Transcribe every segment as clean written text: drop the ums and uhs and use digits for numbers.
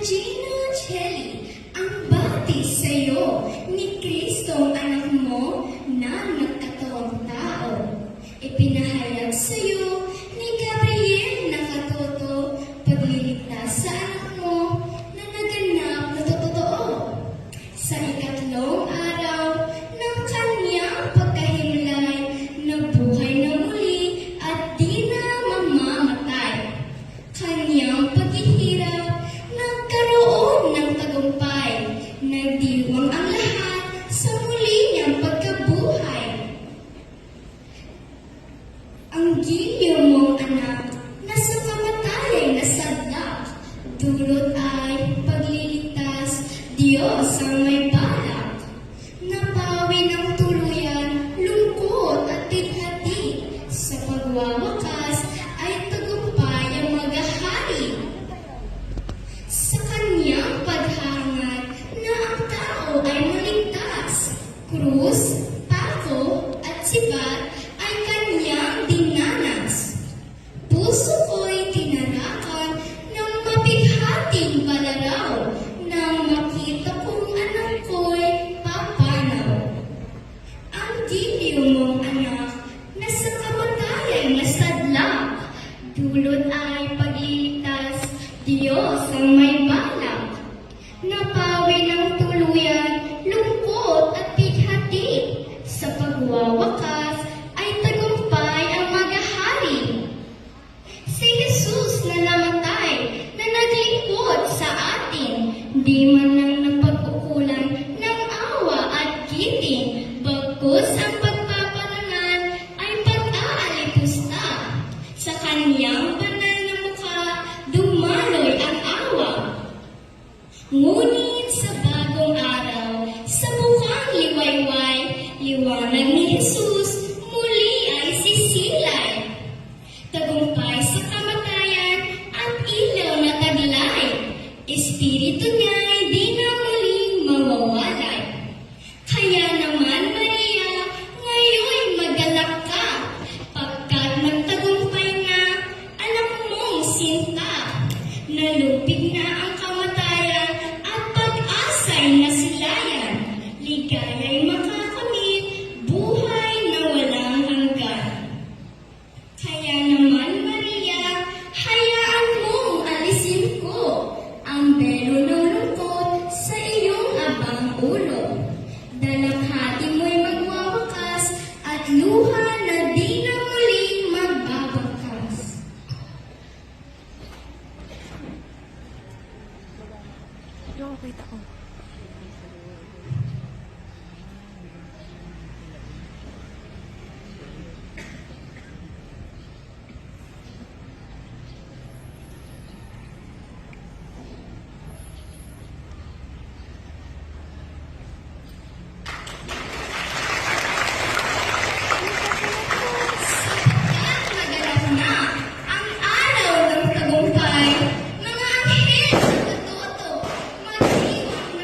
Regina Celli, ang bati sa'yo ni Kristong anak mo na nagkatawang tao. Ipinahayag sa'yo ni Gabriel na katoto, pagliligtas sa anak mo na naganap na totoo. Sa ikatlong araw ng kanyang pagkahimlay, nabuhay na muli at di na mamamatay. Kanyang paghihirap, nagkaroon ng tagumpay, nagdiwang ang lahat sa muli niyang pagkabuhay. Ang giliw mong anak, nasa kamatayay nasadlak, dulot ay pagliligtas, Diyos ang may balak. Napawi ng tuluyan, lungkot at tighati, sa pagwawakas ay tagumpay ang maghahari. Sa kanyang paghangad na ang tao ay maligtas, krus, pako at sibat ay kanyang dinanas. Puso ko'y tinarakan ng mabighating balaraw, nang makita kong anak ko'y papanaw. Ang giliw mong anak, nasa kamatayay nasadlak, dulot ay pagliligtas, Diyos ang may balak. Napawi ng tuluyan, lungkot at bighati, sa pagwawakas ay tagumpay ang maghahari. Si Jesus na namatay, na naglingkod sa atin, di man lang napag-ukulan ng awa at giting, bagkus ang pagpaparangal ay pag-aalipusta. Sa kanyang banal na mukha, dumaloy ang awa. Ngunit sa bagong araw, sa mukhang liwayway, liwanag ni Jesus muli ay sisilay. Tagumpay sa kamatayan at ilaw na taglay, Espiritu niya'y di na muling mawawalay. Kaya naman, Maria, ngayon magalak ka, pagkat nagtagumpay na anak mong sinta. Nalupig na ang kamatayan at pag-asa'y nasilayan. Ligaya'y makakamit, buhay na walang hanggan. Kaya naman, Maria, hayaan mong alisin ko ang belo ng lungkot sa iyong abang ulo. Dalamhati mo'y magwawakas at luha na di na muling magbabakas. Yung kita ko. Naganap na ang araw ng tagumpay, mga anghel sa katoto, magdiwang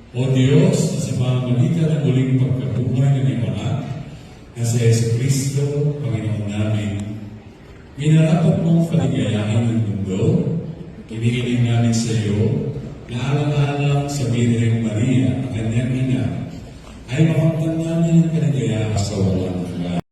O Diyos, na sa pamamagitan ng muling pagkabuhay ng iyong anak, na sa Yesu Cristo, Panginoon namin, minarapat mong paligayahin ng mundo, hinihiling namin sa iyo na alang-alang sa Birheng Maria, ang kanyang ina, ay makamtan namin ang kaligayahan sa walang hanggan.